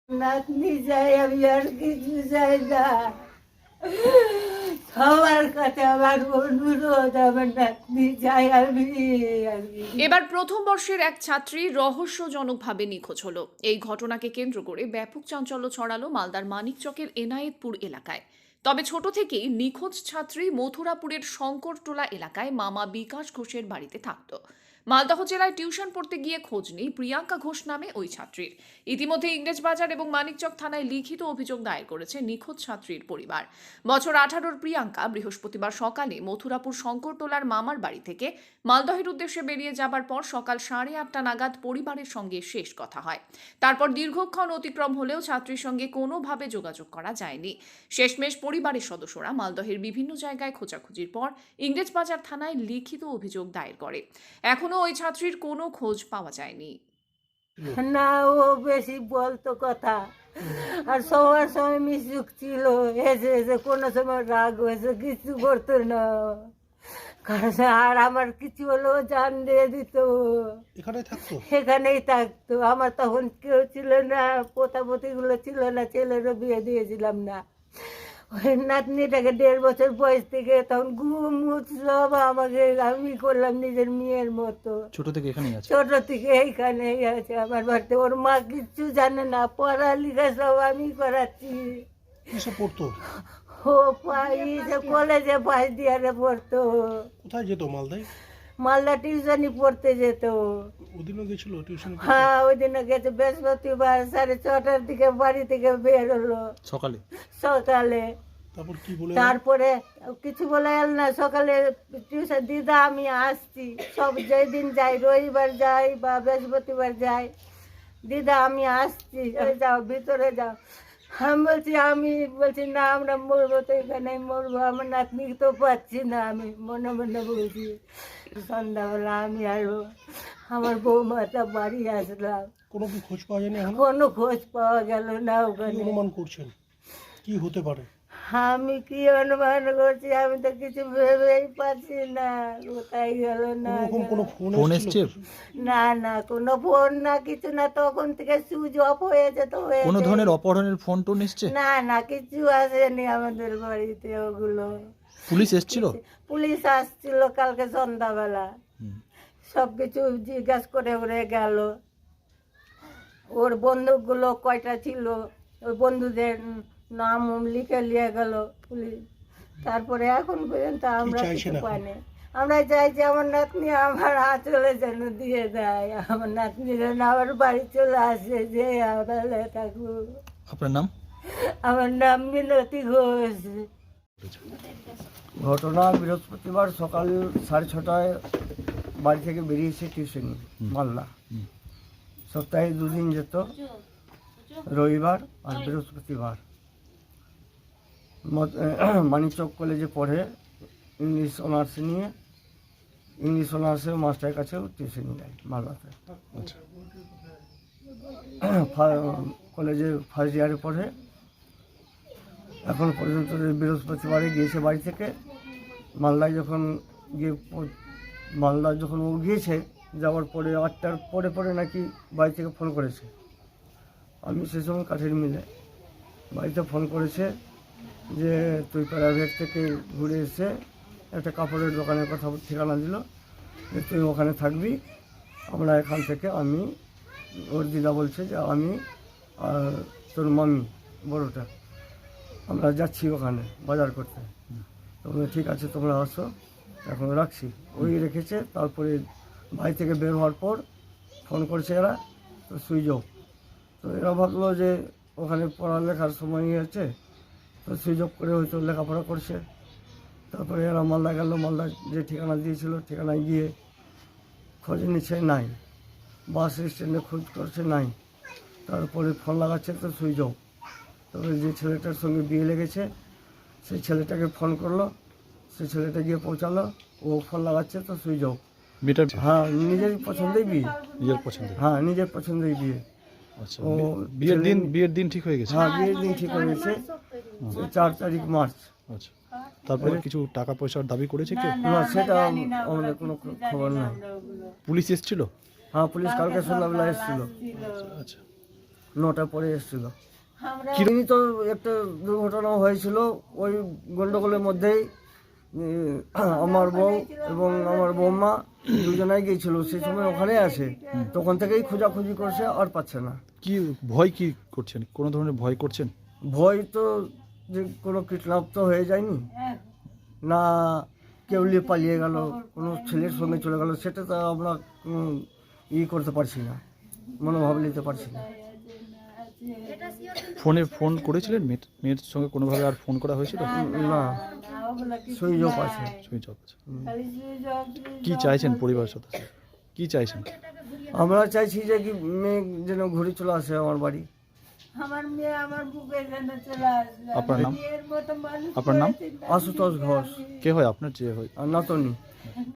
নাতনি চাই, আমি আর কিছু চাই না। সবার কাছে আমার অনুরোধ, আমার নাতনি চাই আমি। এবার প্রথম বর্ষের এক ছাত্রী রহস্যজনকভাবে নিখোঁজ হলো। এই ঘটনাকে কেন্দ্র করে ব্যাপক চাঞ্চল্য ছড়ালো মালদার মানিকচকের এনায়েতপুর এলাকায়। তবে ছোট থেকেই নিখোঁজ ছাত্রী মথুরাপুরের শঙ্করটোলা এলাকায় মামা বিকাশ ঘোষের বাড়িতে থাকত। মালদহ জেলায় টিউশন পড়তে গিয়ে খোঁজ নেই প্রিয়াঙ্কা ঘোষ নামে ওই ছাত্রীর। ইতিমধ্যে ইংরেজবাজার এবং মানিকচক থানায় লিখিত অভিযোগ দায়ের করেছে নিখোঁজ ছাত্রীর পরিবার। বছর 18-র প্রিয়াঙ্কা বৃহস্পতিবার সকালে মথুরাপুর শঙ্করটোলার মামার বাড়ি থেকে মালদহের উদ্দেশ্যে বেরিয়ে যাবার পর সকাল 8:30 নাগাদ পরিবারের সঙ্গে শেষ কথা হয়। তারপর দীর্ঘক্ষণ অতিক্রম হলেও ছাত্রীর সঙ্গে কোনোভাবে যোগাযোগ করা যায়নি। শেষমেশ পরিবারের সদস্যরা মালদহের বিভিন্ন জায়গায় খোঁজাখুঁজির পর ইংরেজবাজার থানায় লিখিত অভিযোগ দায়ের করে। এখনো ওই ছাত্রীর কোনো খোঁজ পাওয়া যায়নি। না, ও বেশি বলতো কথা, আর সবার সময় মিশুক ছিল। এসে এসে কোনো সময় রাগ হয়েছে, কিছু করতো না। কারণ আর আমার কিছু হলেও জান দিয়ে দিত। এখানেই থাকতো। আমার তখন কেউ ছিল না, পোতাপতিগুলো ছিল না, ছেলেরও বিয়ে দিয়েছিলাম না। ওই নাতনিটাকে 1.5 বছর বয়স থেকে তখন ঘুম সব আমাকে আমি করলাম নিজের মেয়ের মতো। ছোট থেকে এখানেই আছে? ছোট থেকে এইখানেই আছে আমার বাড়িতে। ওর মা কিচ্ছু জানে না, পড়ালেখা সব আমি করাচ্ছি। কিসব পড়তো? ও কলেজে ফার্স্ট ইয়ারে পড়তো। কোথায় যেত? মালদায়? মালদা টিউশনি পড়তে যেত। ওদিনও গেছিল টিউশন? হ্যাঁ, ওই দিনে গেছে বৃহস্পতিবার 6:30-র দিকে বাড়ি থেকে বের হলো সকালে। তারপর কি বলে? তারপরে কিছু বলে এল না। সকালে টিউশন দিদা আমি আসছি, সব যেদিন যাই, রবিবার যাই বা বৃহস্পতিবার যাই, দিদা আমি আসছি, যাও ভিতরে যাও। আমি বলছি না, আমরা মরবো তো এখানে মরবো, আমার নাতনি তো পাচ্ছি না। আমি মনে মনে বলছি। সন্ধ্যাবেলা আমি আরো আমার বৌমাটা বাড়ি আসলাম। কোনো কি খোঁজ পাওয়া যায়নি এখন? কোনো খোঁজ পাওয়া গেল না ওখানে। অনুমান করছেন কি হতে পারে? আমি কি অনুমান করছি, আমি তো কিছু ভেবেই পাচ্ছি না। কোথায় গেল না কোনো ফোন এসেছে? না না, কোনো ফোন না, কিছু না। তখন থেকে সুইচ অফ হয়ে যেত। কোনো ধরনের অপহরণের ফোন টোন এসছে? না না, কিছু আসেনি আমাদের বাড়িতে ওগুলো। পুলিশ এসেছিল? পুলিশ আসছিল কালকে সন্ধ্যাবেলা, সবকিছু জিজ্ঞাসা করে করে গেল। ওর বন্দুকগুলো কয়টা ছিল, ওই বন্ধুদের নাম লিখে নিয়ে গেল পুলিশ। তারপরে এখন পর্যন্ত আমরা কিছু পাইনি। আমরা চাইছি আমার নাতনি আমার আঁচলে যেন দিয়ে দেয়, আমার নাতনি যেন আমার বাড়ি চলে আসে, যে আদালে থাকুক। আপনার নাম? আমার নাম মিনতি ঘোষ। ঘটনা বৃহস্পতিবার সকাল 6:30টায় বাড়ি থেকে বেরিয়েছে টিউশন মালদা। সপ্তাহে 2 দিন যেত, রবিবার আর বৃহস্পতিবার। মানিকচক কলেজে পড়ে, ইংলিশ অনার্স নিয়ে। ইংলিশ অনার্সে মাস্টারের কাছেও টিউশন নেয় মালদাতে। কলেজে ফার্স্ট ইয়ারে পড়ে। এখন পর্যন্ত বৃহস্পতিবারে গিয়েছে বাড়ি থেকে। মালদায় যখন ও গিয়েছে, যাওয়ার পরে 8টার পরে নাকি বাড়ি থেকে ফোন করেছে। আমি সে সময় কাঠের মিলে, বাড়িতে ফোন করেছে যে তুই প্রাইভেট থেকে ঘুরে এসে একটা কাপড়ের দোকানের কথা ঠিকানা দিল, যে তুই ওখানে থাকবি। আমরা এখান থেকে, আমি, ওর দিদা বলছে যে আমি আর তোর মামি বড়টা, আমরা যাচ্ছি ওখানে বাজার করতে। তোমরা ঠিক আছে, তোমরা আসো, এখন রাখছি। ওই রেখেছে। তারপরে বাড়ি থেকে বের হওয়ার পর ফোন করছে এরা, তো সুইচ অফ। তো এরা ভাবলো যে ওখানে পড়ালেখার সময় আছে, তো সুইচ অফ করে হয়তো লেখাপড়া করছে। তারপরে এরা মালদা গেল। মালদা যে ঠিকানা দিয়েছিল ঠিকানায় গিয়ে খোঁজ নিচ্ছে, নাই। বাস স্ট্যান্ডে খোঁজ করছে, নাই। তারপরে ফোন লাগাচ্ছে, তো সুইচ অফ। তবে যে ছেলেটার সঙ্গে বিয়ে লেগেছে সেই ছেলেটাকে ফোন করলো, সেই ছেলেটা গিয়ে পৌঁছালো। ও ফোন লাগাচ্ছে, তো সুইচ অফ। হ্যাঁ, নিজের পছন্দেই বিয়ে। হ্যাঁ, নিজের পছন্দেই বিয়ে। ও বিয়ের দিন ঠিক হয়ে গেছে? হ্যাঁ, বিয়ের দিন ঠিক হয়ে গেছে, 4 তারিখ মার্চ। আচ্ছা, তারপরে কিছু টাকা পয়সার দাবি করেছে কেউ? না, সেটা আমাদের কোনো খবর নাই। পুলিশ এসেছিল? হ্যাঁ, পুলিশ কালকে সন্ধ্যাবেলা এসেছিল। আচ্ছা, 9টার পরে এসেছিল। আমরা তিনি তো একটা দুর্ঘটনা হয়েছিল ওই গন্ডগোলের মধ্যেই আমার বউ এবং আমার বৌমা দুজনাই গিয়েছিল, সেই সময় ওখানে আছে, তখন থেকেই খোঁজাখুঁজি করছে আর পাচ্ছে না। কি ভয় কি করছেন, কোনো ধরনের ভয় করছেন? ভয় তো যে কোনো কিডন্যাপ তো হয়ে যায়নি, না কেউ নিয়ে পালিয়ে গেল, কোনো ছেলের সঙ্গে চলে গেল, সেটা তো আমরা করতে পারছি না, মনোভাব নিতে পারছি না। ফোন করেছিলেন মেয়ের সঙ্গে কোনোভাবে আর ফোন করা হয়েছিল? না, সুইচ অফ আছে। সুইচ অফ আছে। কি চাইছেন পরিবার সদস্য, কি চাইছেন? আমরা চাইছি যে কি মেয়ে যেন ঘুরে চলে আসে আমার বাড়ি। আমার মেয়ে আমার বুকে যেন চলে আসবে। আপনার নাম? মেয়ের মতো মানুষ আপনার নাম? আশুতোষ ঘোষ, কে হয় আপনার, যে হয়? আর নাতনি।